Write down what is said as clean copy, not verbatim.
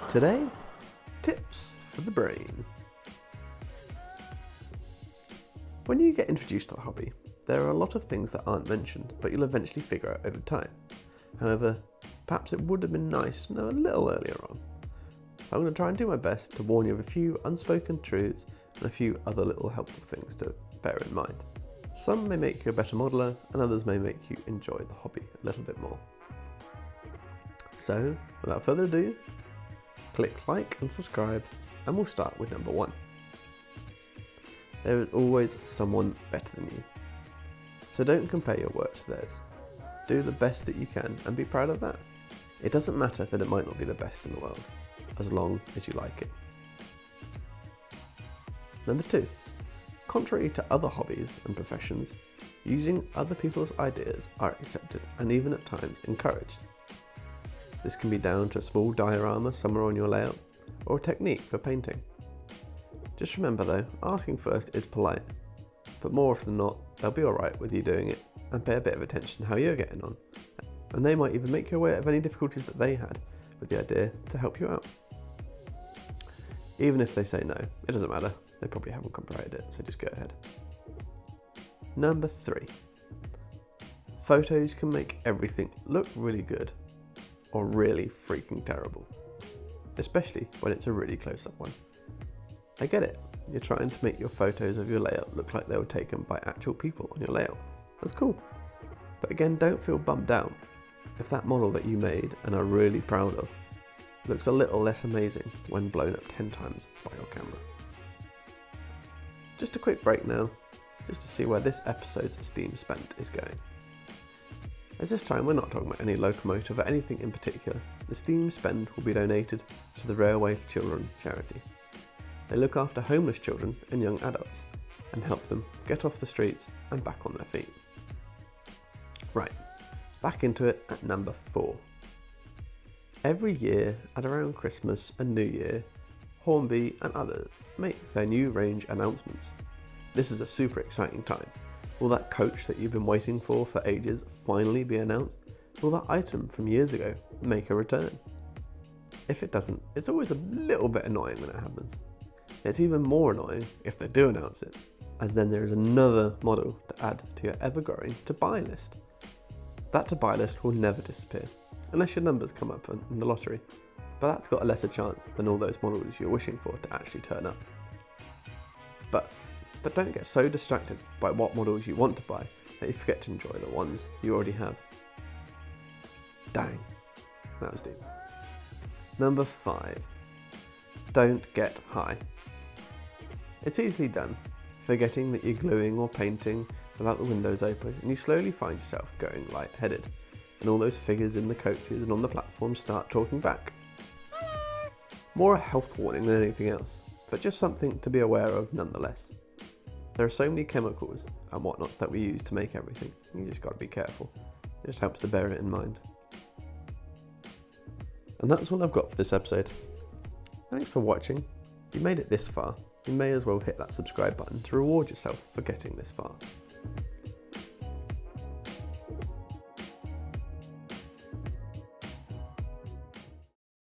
Today, tips for the brain. When you get introduced to a hobby, there are a lot of things that aren't mentioned, but you'll eventually figure out over time. However, perhaps it would have been nice to know a little earlier on. I'm going to try and do my best to warn you of a few unspoken truths and a few other little helpful things to bear in mind. Some may make you a better modeller, and others may make you enjoy the hobby a little bit more. So, without further ado, click like and subscribe, and we'll start with number 1. There is always someone better than you. So don't compare your work to theirs. Do the best that you can and be proud of that. It doesn't matter that it might not be the best in the world, as long as you like it. Number 2. Contrary to other hobbies and professions, using other people's ideas are accepted and even at times encouraged. This can be down to a small diorama somewhere on your layout, or a technique for painting. Just remember though, asking first is polite, but more often than not, they'll be alright with you doing it and pay a bit of attention to how you're getting on. And they might even make you aware of any difficulties that they had with the idea to help you out. Even if they say no, it doesn't matter, they probably haven't copyrighted it, so just go ahead. Number 3. Photos can make everything look really good, or really freaking terrible, especially when it's a really close-up one. I get it, you're trying to make your photos of your layout look like they were taken by actual people on your layout. That's cool, but again, don't feel bummed out if that model that you made and are really proud of looks a little less amazing when blown up 10 times by your camera. Just a quick break now, just to see where this episode's steam spent is going. As this time we're not talking about any locomotive or anything in particular, the steam spent will be donated to the Railway for Children charity. They look after homeless children and young adults and help them get off the streets and back on their feet. Right, back into it at number 4. Every year at around Christmas and New Year, Hornby and others make their new range announcements. This is a super exciting time. Will that coach that you've been waiting for ages finally be announced? Will that item from years ago make a return? If it doesn't, it's always a little bit annoying when it happens. It's even more annoying if they do announce it, as then there is another model to add to your ever-growing to-buy list. That to-buy list will never disappear, unless your numbers come up in the lottery, but that's got a lesser chance than all those models you're wishing for to actually turn up. But don't get so distracted by what models you want to buy that you forget to enjoy the ones you already have. Dang, that was deep. Number 5. Don't get high. It's easily done, forgetting that you're gluing or painting without the windows open, and you slowly find yourself going light-headed, and all those figures in the coaches and on the platform start talking back. More a health warning than anything else, but just something to be aware of nonetheless. There are so many chemicals and whatnots that we use to make everything, you just gotta be careful. It just helps to bear it in mind. And that's all I've got for this episode. Thanks for watching. If you made it this far, you may as well hit that subscribe button to reward yourself for getting this far.